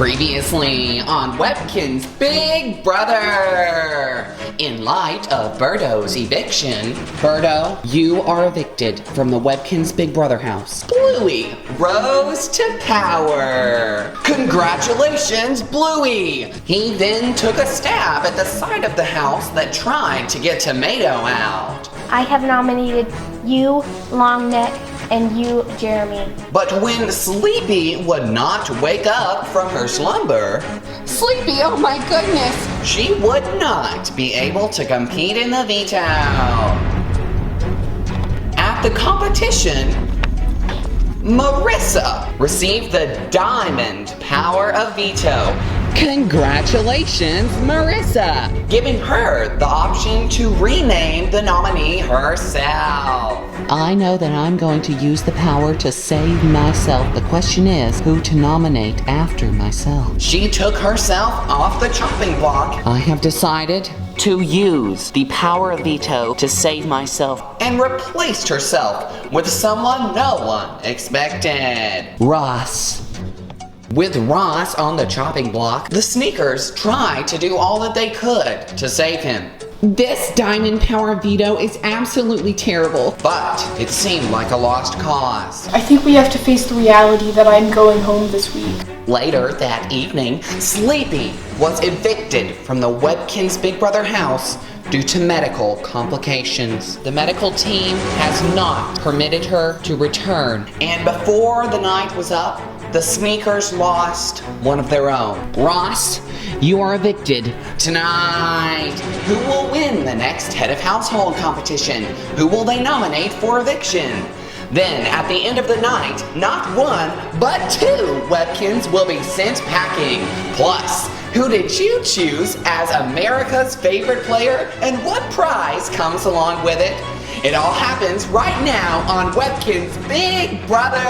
Previously on Webkinz Big Brother. In light of Birdo's eviction, Birdo, you are evicted from the Webkinz Big Brother house. Bluey rose to power. Congratulations, Bluey! He then took a stab at the side of the house that tried to get Tomato out. I have nominated you, Longneck, and you, Jeremy. But when Sleepy would not wake up from her slumber, Sleepy, oh my goodness, she would not be able to compete in the veto. At the competition, Marissa received the diamond power of veto. Congratulations, Marissa! Giving her the option to rename the nominee herself. I know that I'm going to use the power to save myself. The question is, who to nominate after myself? She took herself off the chopping block. I have decided to use the power of veto to save myself. And replaced herself with someone no one expected. Ross. With Ross on the chopping block, the sneakers tried to do all that they could to save him. This diamond power veto is absolutely terrible. But it seemed like a lost cause. I think we have to face the reality that I'm going home this week. Later that evening, Sleepy was evicted from the Webkinz Big Brother house due to medical complications. The medical team has not permitted her to return. And before the night was up, the sneakers lost one of their own. Ross, you are evicted. Tonight, who will win the next head of household competition? Who will they nominate for eviction? Then, at the end of the night, not one, but two Webkinz will be sent packing. Plus, who did you choose as America's favorite player, and what prize comes along with it? It all happens right now on Webkinz Big Brother!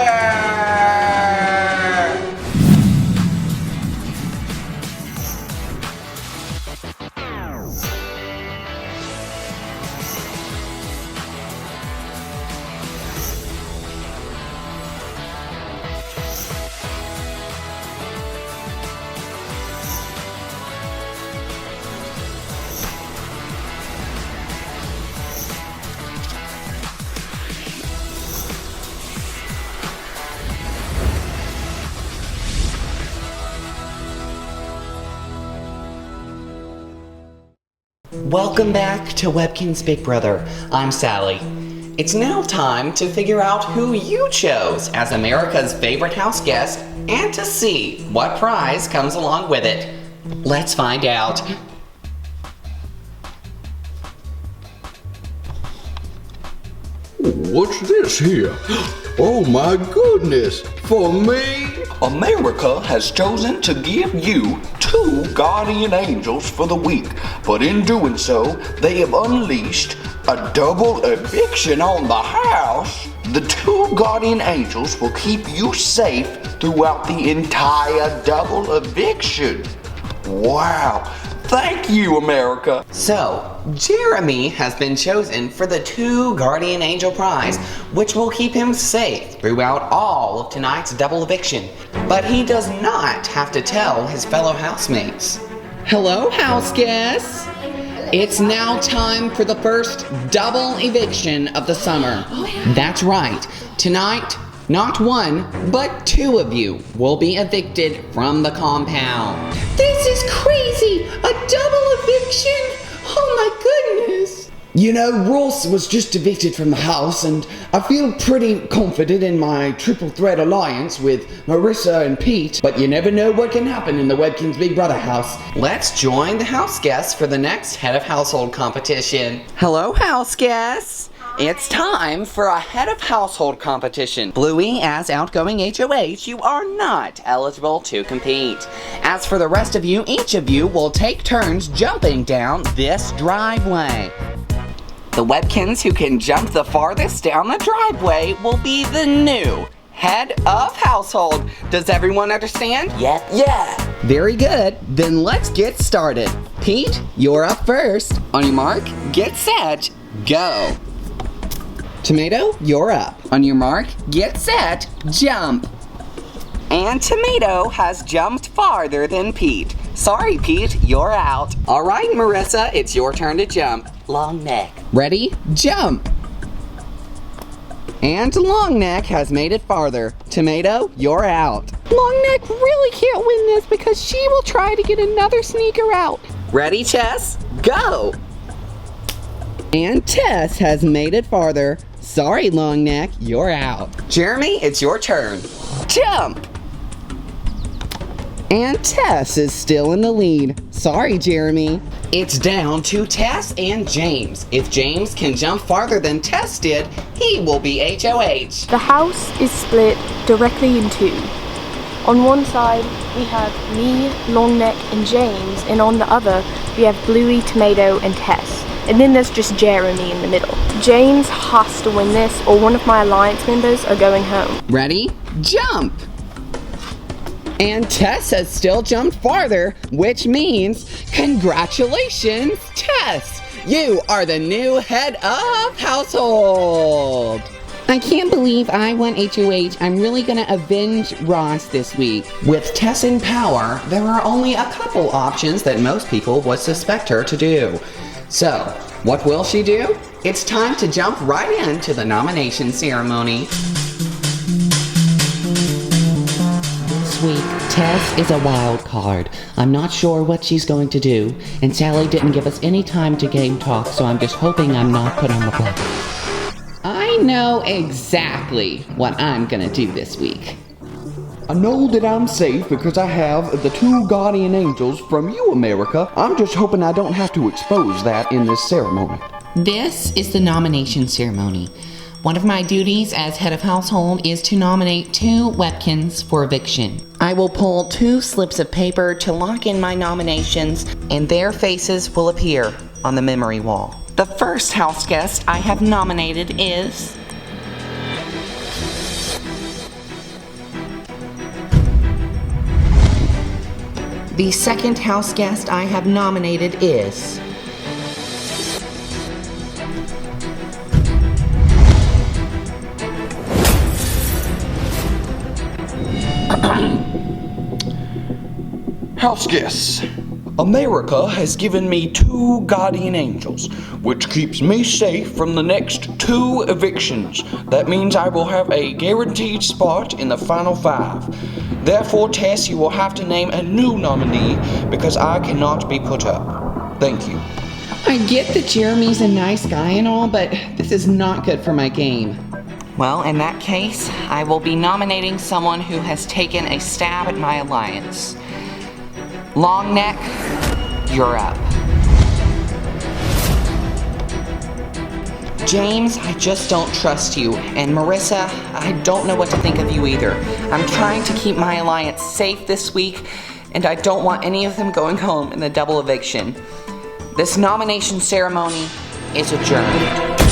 Welcome back to Webkinz Big Brother. I'm Sally. It's now time to figure out who you chose as America's favorite house guest and to see what prize comes along with it. Let's find out. What's this here? Oh my goodness, for me? America has chosen to give you 2 guardian angels for the week, but in doing so, they have unleashed a double eviction on the house. The 2 guardian angels will keep you safe throughout the entire double eviction. Wow. Thank you, America. So, Jeremy has been chosen for the 2 Guardian Angel prize, which will keep him safe throughout all of tonight's double eviction. But he does not have to tell his fellow housemates. Hello, house guests. It's now time for the first double eviction of the summer. That's right. Tonight, not one, but 2 of you will be evicted from the compound. This is crazy! A double eviction? Oh my goodness! You know, Ross was just evicted from the house, and I feel pretty confident in my triple threat alliance with Marissa and Pete, but you never know what can happen in the Webkinz Big Brother house. Let's join the house guests for the next head of household competition. Hello, house guests! It's time for a head of household competition. Bluey, as outgoing HOH, you are not eligible to compete. As for the rest of you, each of you will take turns jumping down this driveway. The Webkinz who can jump the farthest down the driveway will be the new head of household. Does everyone understand? Yeah. Very good. Then let's get started. Pete, you're up first. On your mark, get set, go. Tomato, you're up. On your mark, get set, jump. And Tomato has jumped farther than Pete. Sorry, Pete, you're out. All right, Marissa, it's your turn to jump. Long neck. Ready? Jump! And Longneck has made it farther. Tomato, you're out. Longneck really can't win this because she will try to get another sneaker out. Ready, Tess? Go! And Tess has made it farther. Sorry, Longneck, you're out. Jeremy, it's your turn. Jump! And Tess is still in the lead. Sorry, Jeremy. It's down to Tess and James. If James can jump farther than Tess did, he will be HOH. The house is split directly in two. On one side, we have me, Longneck, and James, and on the other, we have Bluey, Tomato, and Tess. And then there's just Jeremy in the middle. James has to win this, or one of my alliance members are going home. Ready? Jump! And Tess has still jumped farther, which means congratulations, Tess! You are the new head of household! I can't believe I won HOH. I'm really gonna avenge Ross this week. With Tess in power, there are only a couple options that most people would suspect her to do. So, what will she do? It's time to jump right into the nomination ceremony. This week, Tess is a wild card. I'm not sure what she's going to do, and Sally didn't give us any time to game talk, so I'm just hoping I'm not put on the block. I know exactly what I'm gonna do this week. I know that I'm safe because I have the two guardian angels from you, America. I'm just hoping I don't have to expose that in this ceremony. This is the nomination ceremony. One of my duties as head of household is to nominate 2 Webkinz for eviction. I will pull 2 slips of paper to lock in my nominations, and their faces will appear on the memory wall. The first house guest I have nominated is... The second house guest I have nominated is... House guests, America has given me 2 guardian angels, which keeps me safe from the next 2 evictions. That means I will have a guaranteed spot in the final 5. Therefore, Tess, you will have to name a new nominee because I cannot be put up. Thank you. I get that Jeremy's a nice guy and all, but this is not good for my game. Well, in that case, I will be nominating someone who has taken a stab at my alliance. Longneck, you're up. James, I just don't trust you. And Marissa, I don't know what to think of you either. I'm trying to keep my alliance safe this week, and I don't want any of them going home in the double eviction. This nomination ceremony is adjourned.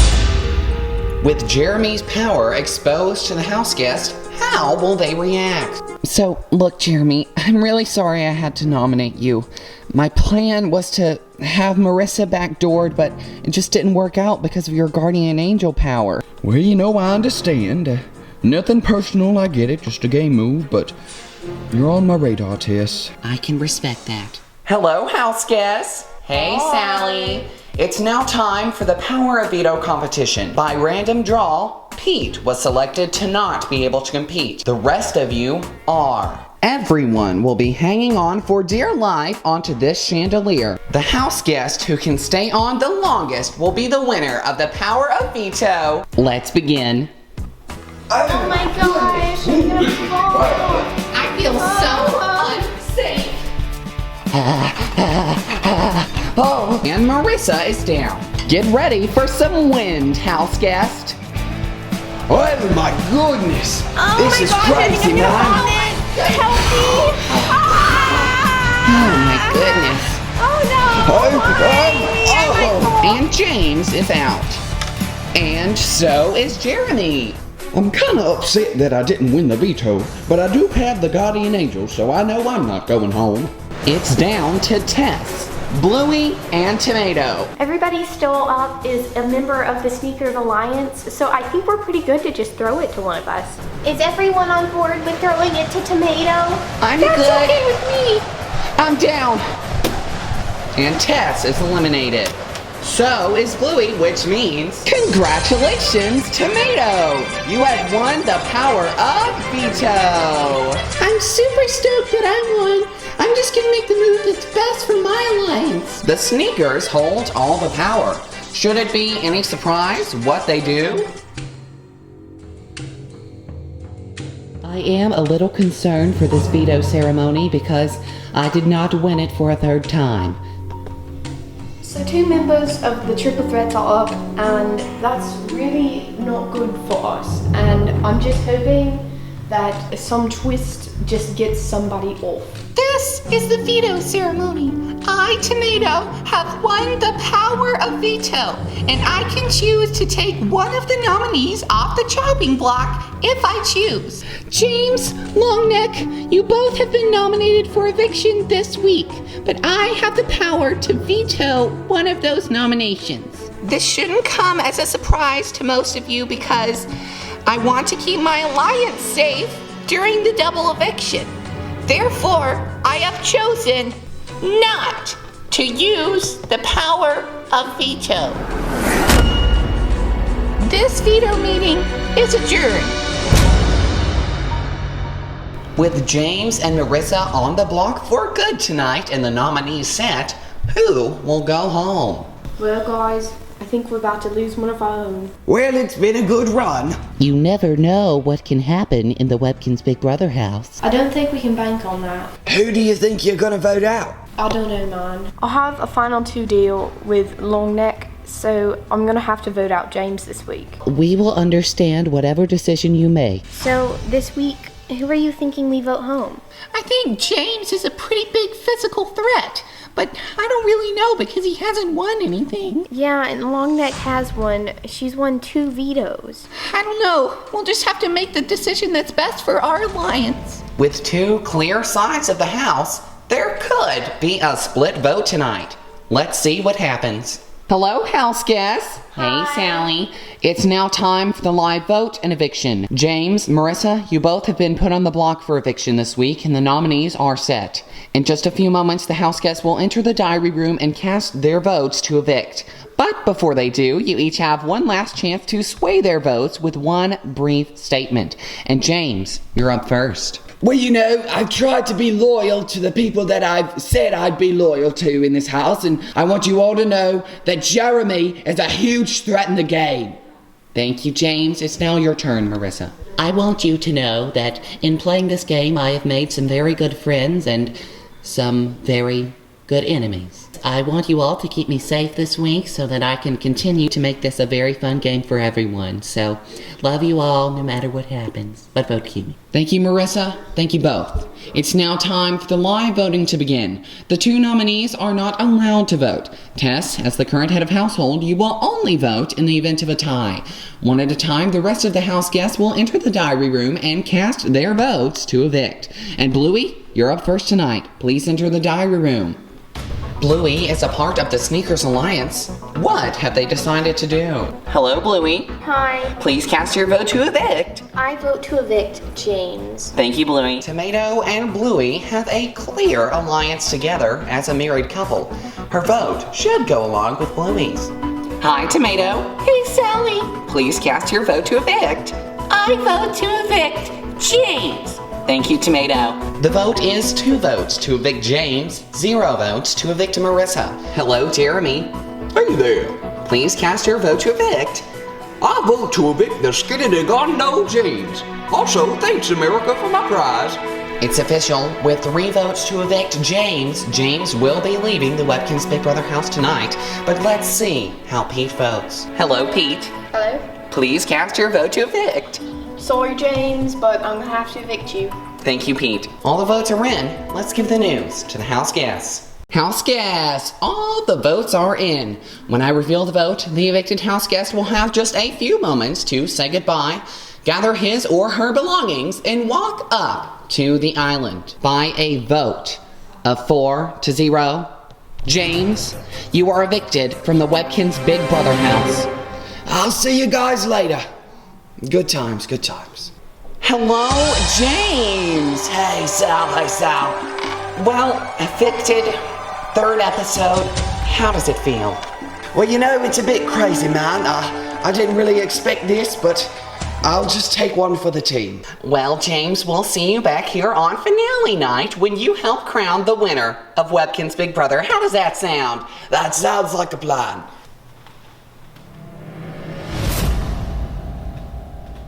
With Jeremy's power exposed to the house guest, how will they react? So, look, Jeremy, I'm really sorry I had to nominate you. My plan was to have Marissa backdoored, but it just didn't work out because of your guardian angel power. Well, you know, I understand. Nothing personal, I get it, just a game move, but you're on my radar, Tess. I can respect that. Hello, house guests. Hey, Sally. It's now time for the Power of Veto competition. By random draw, Pete was selected to not be able to compete. The rest of you are. Everyone will be hanging on for dear life onto this chandelier. The house guest who can stay on the longest will be the winner of the Power of Veto. Let's begin. Oh my gosh, I'm gonna fall. I feel so unsafe. And Marissa is down. Get ready for some wind, house guest. Oh my goodness! This is crazy, man! Help me! Oh my goodness. Oh no! And James is out. And so is Jeremy. I'm kinda upset that I didn't win the veto, but I do have the guardian angel, so I know I'm not going home. It's down to Tess. Bluey and Tomato. Everybody still up is a member of the Sneakers Alliance, so I think we're pretty good to just throw it to one of us. Is everyone on board with throwing it to Tomato? I'm That's good. okay with me. I'm down. And Tess is eliminated. So is Bluey, which means congratulations, Tomato! You have won the power of veto. I'm super stoked that I won. I'm just gonna make the move that's best for my alliance. The sneakers hold all the power. Should it be any surprise what they do? I am a little concerned for this veto ceremony because I did not win it for a third time. So 2 members of the Triple Threats are up, and that's really not good for us. And I'm just hoping that some twist just gets somebody off. This is the veto ceremony. I, Tomato, have won the power of veto, and I can choose to take one of the nominees off the chopping block if I choose. James, Longneck, you both have been nominated for eviction this week, but I have the power to veto one of those nominations. This shouldn't come as a surprise to most of you because I want to keep my alliance safe during the double eviction. Therefore, I have chosen not to use the power of veto. This veto meeting is adjourned. With James and Marissa on the block for good tonight and the nominees set, who will go home? Well, guys, I think we're about to lose one of our own. Well, it's been a good run. You never know what can happen in the Webkinz Big Brother house. I don't think we can bank on that. Who do you think you're gonna vote out? I don't know, man. I'll have a final 2 deal with Longneck, so I'm gonna have to vote out James this week. We will understand whatever decision you make. So this week, who are you thinking we vote home? I think James is a pretty big physical threat, but I don't really know because he hasn't won anything. Yeah, and Longneck has one. She's won 2 vetoes. I don't know. We'll just have to make the decision that's best for our alliance. With 2 clear sides of the house, there could be a split vote tonight. Let's see what happens. Hello, house guests. Hey, Sally. It's now time for the live vote and eviction. James, Marissa, you both have been put on the block for eviction this week, and the nominees are set. In just a few moments, the house guests will enter the diary room and cast their votes to evict. But before they do, you each have one last chance to sway their votes with one brief statement. And James, you're up first. Well, you know, I've tried to be loyal to the people that I've said I'd be loyal to in this house, and I want you all to know that Jeremy is a huge threat in the game. Thank you, James. It's now your turn, Marissa. I want you to know that in playing this game, I have made some very good friends and some very good enemies. I want you all to keep me safe this week so that I can continue to make this a very fun game for everyone. So, love you all no matter what happens. But vote keep me. Thank you, Marissa. Thank you both. It's now time for the live voting to begin. The 2 nominees are not allowed to vote. Tess, as the current head of household, you will only vote in the event of a tie. One at a time, the rest of the house guests will enter the diary room and cast their votes to evict. And Bluey, you're up first tonight. Please enter the diary room. Bluey is a part of the Sneakers Alliance. What have they decided to do? Hello, Bluey. Hi. Please cast your vote to evict. I vote to evict James. Thank you, Bluey. Tomato and Bluey have a clear alliance together as a married couple. Her vote should go along with Bluey's. Hi, Tomato. Hey, Sally. Please cast your vote to evict. I vote to evict James. Thank you, Tomato. The vote is 2 votes to evict James, 0 votes to evict Marissa. Hello, Jeremy. Hey there. Please cast your vote to evict. I vote to evict the skinny gondo James. Also, thanks America for my prize. It's official. With 3 votes to evict James, James will be leaving the Webkinz Big Brother house tonight. But let's see how Pete votes. Hello, Pete. Hello? Please cast your vote to evict. Sorry, James, but I'm gonna have to evict you. Thank you, Pete. All the votes are in. Let's give the news to the house guests. House guests, all the votes are in. When I reveal the vote, the evicted house guest will have just a few moments to say goodbye, gather his or her belongings, and walk up to the island. By a vote of 4-0, James, you are evicted from the Webkinz Big Brother house. I'll see you guys later. Good times, good times. Hello, James. Hey, Sal. Well, evicted, third episode. How does it feel? Well, you know, it's a bit crazy, man. I didn't really expect this, but I'll just take one for the team. Well, James, we'll see you back here on finale night when you help crown the winner of Webkinz Big Brother. How does that sound? That sounds like a plan.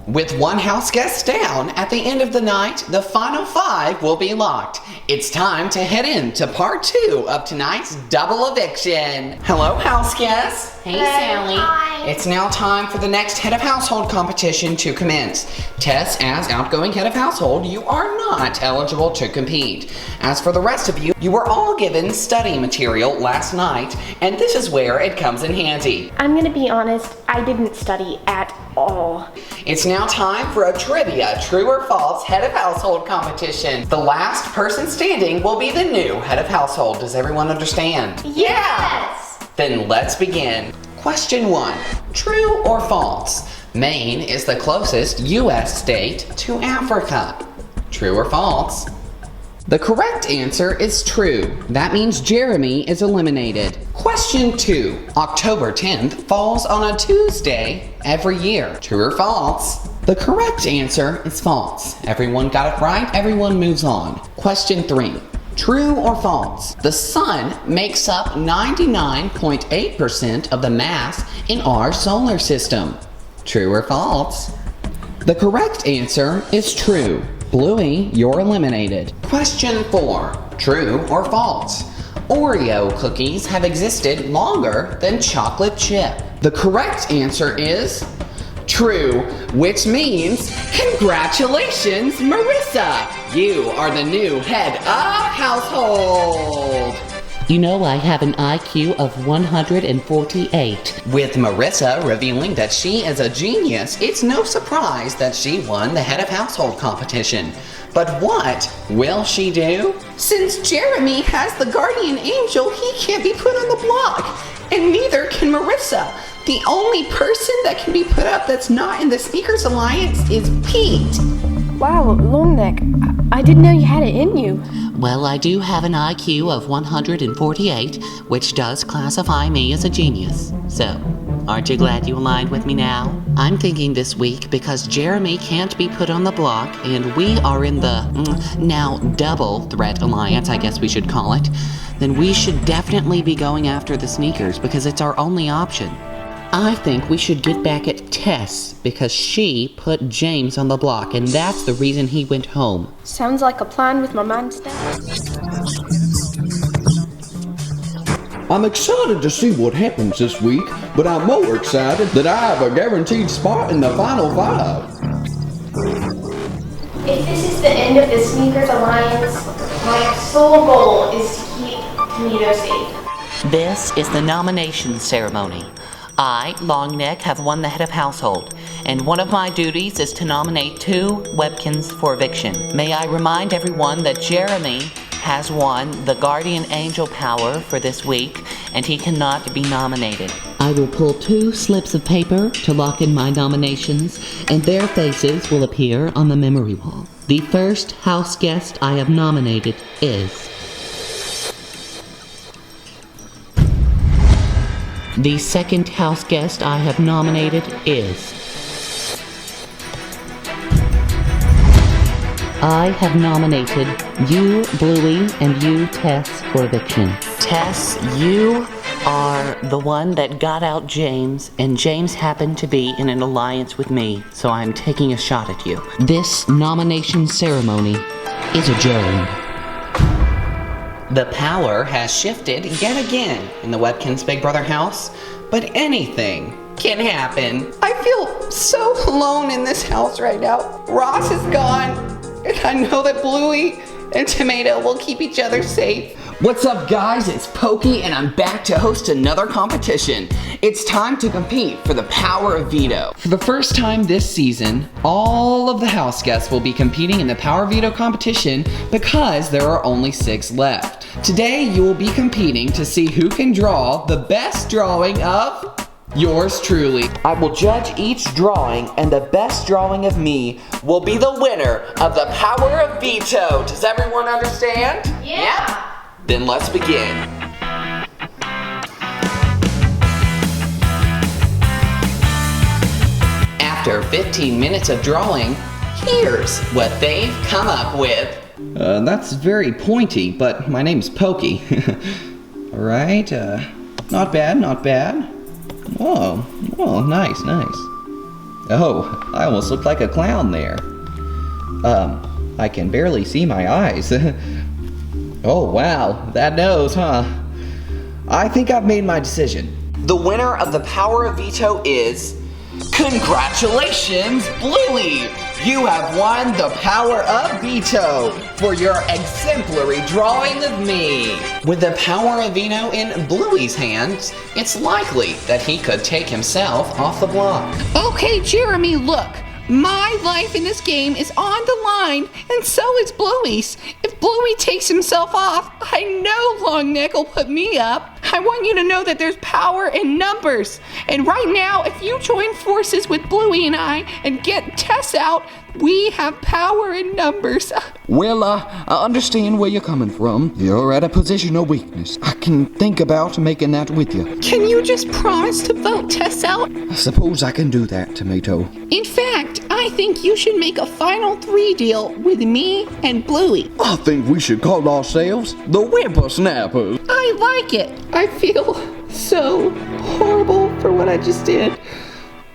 With one house guest down, at the end of the night, the final 5 will be locked. It's time to head into part 2 of tonight's double eviction. Hello, house guests. Hey, Sally. Hi. It's now time for the next head of household competition to commence. Tess, as outgoing head of household, you are not eligible to compete. As for the rest of you, you were all given study material last night, and this is where it comes in handy. I'm gonna be honest, I didn't study at all. It's now time for a trivia true or false head of household competition. The last person standing will be the new head of household. Does everyone understand? Yes! Then let's begin. Question 1. True or false? Maine is the closest U.S. state to Africa. True or false? The correct answer is true. That means Jeremy is eliminated. Question 2. October 10th falls on a Tuesday every year. True or false? The correct answer is false. Everyone got it right. Everyone moves on. Question 3. True or false? The sun makes up 99.8% of the mass in our solar system. True or false? The correct answer is true. Bluey, you're eliminated. Question 4. True or false? Oreo cookies have existed longer than chocolate chip. The correct answer is true, which means congratulations, Marissa! You are the new head of household! You know I have an IQ of 148. With Marissa revealing that she is a genius, it's no surprise that she won the head of household competition. But what will she do? Since Jeremy has the guardian angel, he can't be put on the block. And neither can Marissa. The only person that can be put up that's not in the Sneakers Alliance is Pete. Wow, Longneck, I didn't know you had it in you. Well, I do have an IQ of 148, which does classify me as a genius. So, aren't you glad you aligned with me now? I'm thinking this week because Jeremy can't be put on the block and we are in the now double threat alliance, I guess we should call it, then we should definitely be going after the sneakers because it's our only option. I think we should get back at Tess because she put James on the block and that's the reason he went home. Sounds like a plan with my man Steph. I'm excited to see what happens this week, but I'm more excited that I have a guaranteed spot in the final 5. If this is the end of the Sneakers Alliance, my sole goal is to keep Toledo safe. This is the nomination ceremony. I, Longneck, have won the head of household, and one of my duties is to nominate 2 Webkinz for eviction. May I remind everyone that Jeremy has won the guardian angel power for this week, and he cannot be nominated. I will pull 2 slips of paper to lock in my nominations, and their faces will appear on the memory wall. The first house guest I have nominated is... The second house guest I have nominated is... I have nominated you, Bluey, and you, Tess, for eviction. Tess, you are the one that got out James, and James happened to be in an alliance with me, so I'm taking a shot at you. This nomination ceremony is adjourned. The power has shifted yet again in the Webkinz Big Brother house, but anything can happen. I feel so alone in this house right now. Ross is gone, and I know that Bluey and Tomato will keep each other safe. What's up, guys? It's Pokey, and I'm back to host another competition. It's time to compete for the power of veto. For the first time this season, all of the house guests will be competing in the power veto competition because there are only 6 left. Today you will be competing to see who can draw the best drawing of yours truly. I will judge each drawing, and the best drawing of me will be the winner of the power of veto. Does everyone understand? Yeah. Then let's begin. After 15 minutes of drawing, here's what they've come up with. That's very pointy, but my name's Pokey. Alright, not bad, not bad. Oh, nice. Oh, I almost look like a clown there. I can barely see my eyes. Oh, wow, that nose, huh? I think I've made my decision. The winner of the power of veto is... Congratulations, Bluey! You have won the power of veto for your exemplary drawing of me. With the power of veto in Bluey's hands, it's likely that he could take himself off the block. Okay, Jeremy, look. My life in this game is on the line, and so is Bluey's. If Bluey takes himself off, I know Longneck will put me up. I want you to know that there's power in numbers. And right now, if you join forces with Bluey and I and get Tess out, we have power in numbers. Well, I understand where you're coming from. You're at a position of weakness. I can think about making that with you. Can you just promise to vote Tess out? I suppose I can do that, Tomato. In fact, I think you should make a final 3 deal with me and Bluey. I think we should call ourselves the Whippersnappers. I like it. I feel so horrible for what I just did.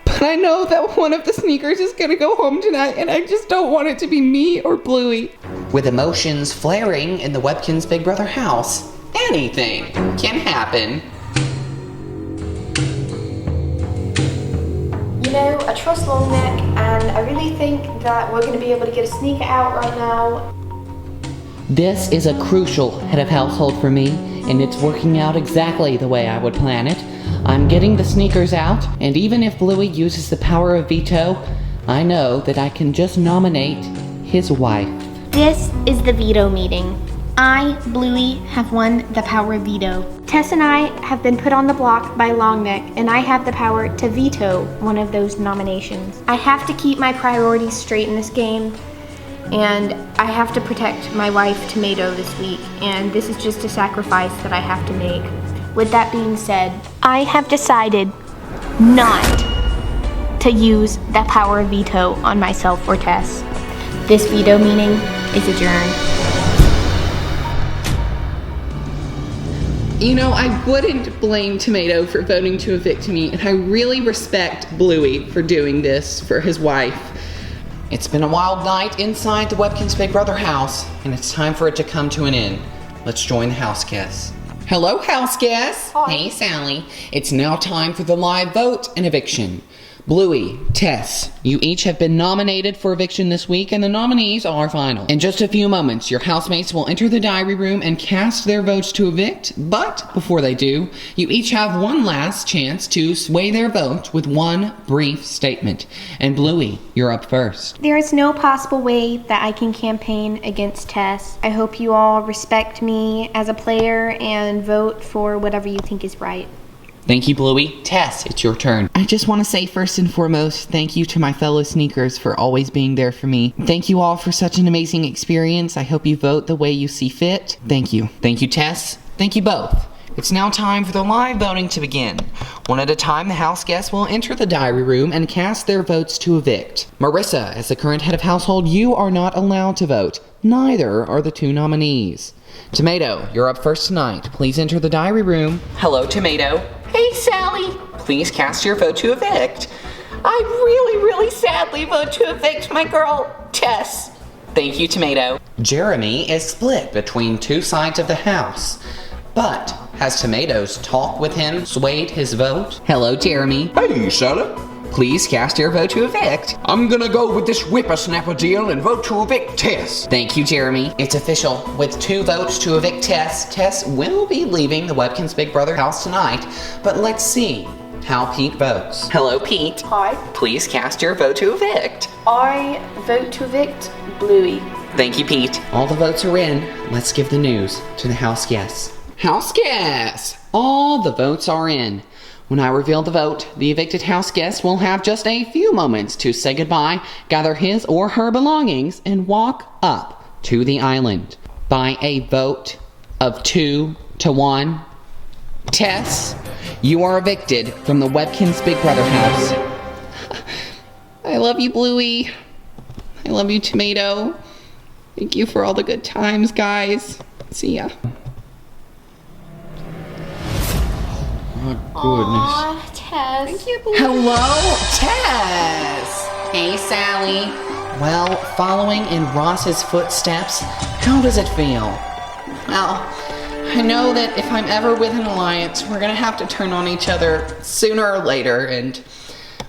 But I know that one of the sneakers is gonna go home tonight, and I just don't want it to be me or Bluey. With emotions flaring in the Webkinz Big Brother house, anything can happen. You know, I trust Longneck, and I really think that we're going to be able to get a sneaker out right now. This is a crucial head of household for me, and it's working out exactly the way I would plan it. I'm getting the sneakers out, and even if Bluey uses the power of veto, I know that I can just nominate his wife. This is the veto meeting. I, Bluey, have won the power of veto. Tess and I have been put on the block by Longneck, and I have the power to veto one of those nominations. I have to keep my priorities straight in this game, and I have to protect my wife, Tomato, this week, and this is just a sacrifice that I have to make. With that being said, I have decided not to use the power of veto on myself or Tess. This veto meeting is adjourned. You know, I wouldn't blame Tomato for voting to evict me, and I really respect Bluey for doing this for his wife. It's been a wild night inside the Webkinz Big Brother house, and it's time for it to come to an end. Let's join the house guests. Hello, house guests. Hey, Sally. It's now time for the live vote and eviction. Bluey, Tess, you each have been nominated for eviction this week, and the nominees are final. In just a few moments, your housemates will enter the diary room and cast their votes to evict, but before they do, you each have one last chance to sway their vote with one brief statement. And Bluey, you're up first. There is no possible way that I can campaign against Tess. I hope you all respect me as a player and vote for whatever you think is right. Thank you, Bluey. Tess, it's your turn. I just want to say first and foremost, thank you to my fellow sneakers for always being there for me. Thank you all for such an amazing experience. I hope you vote the way you see fit. Thank you. Thank you, Tess. Thank you both. It's now time for the live voting to begin. One at a time, the house guests will enter the diary room and cast their votes to evict. Marissa, as the current head of household, you are not allowed to vote. Neither are the two nominees. Tomato, you're up first tonight. Please enter the diary room. Hello, Tomato. Hey, Sally. Please cast your vote to evict. I really sadly vote to evict my girl, Tess. Thank you, Tomato. Jeremy is split between two sides of the house. But has Tomato's talk with him swayed his vote? Hello, Jeremy. Hey, Sally. Please cast your vote to evict. I'm gonna go with this whippersnapper deal and vote to evict Tess. Thank you, Jeremy. It's official. With 2 votes to evict Tess, Tess will be leaving the Webkinz Big Brother house tonight. But let's see how Pete votes. Hello, Pete. Hi. Please cast your vote to evict. I vote to evict Bluey. Thank you, Pete. All the votes are in. Let's give the news to the house guests. House guests! All the votes are in. When I reveal the vote, the evicted house guest will have just a few moments to say goodbye, gather his or her belongings, and walk up to the island. By a vote of 2 to 1, Tess, you are evicted from the Webkinz Big Brother house. I love you, Bluey. I love you, Tomato. Thank you for all the good times, guys. See ya. Oh, Aw, Tess. Thank you, Bluey. Hello, Tess! Hey, Sally. Well, following in Ross's footsteps, how does it feel? Well, I know that if I'm ever with an alliance, we're gonna have to turn on each other sooner or later, and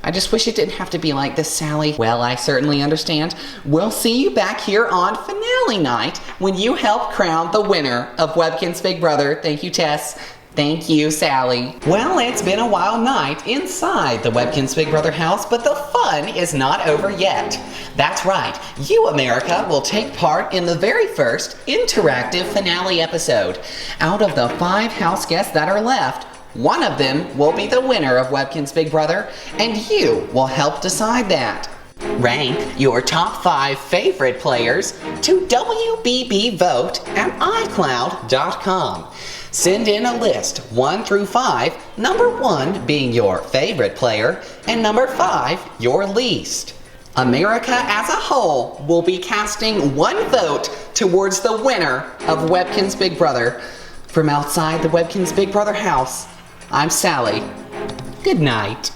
I just wish it didn't have to be like this, Sally. Well, I certainly understand. We'll see you back here on finale night when you help crown the winner of Webkinz Big Brother. Thank you, Tess. Thank you, Sally. Well, it's been a wild night inside the Webkinz Big Brother house, but the fun is not over yet. That's right, you, America, will take part in the very first interactive finale episode. Out of the 5 house guests that are left, one of them will be the winner of Webkinz Big Brother, and you will help decide that. Rank your top 5 favorite players to WBBVote at iCloud.com. Send in a list 1 through 5, number 1 being your favorite player, and number 5 your least. America as a whole will be casting 1 vote towards the winner of Webkinz Big Brother. From outside the Webkinz Big Brother house, I'm Sally. Good night.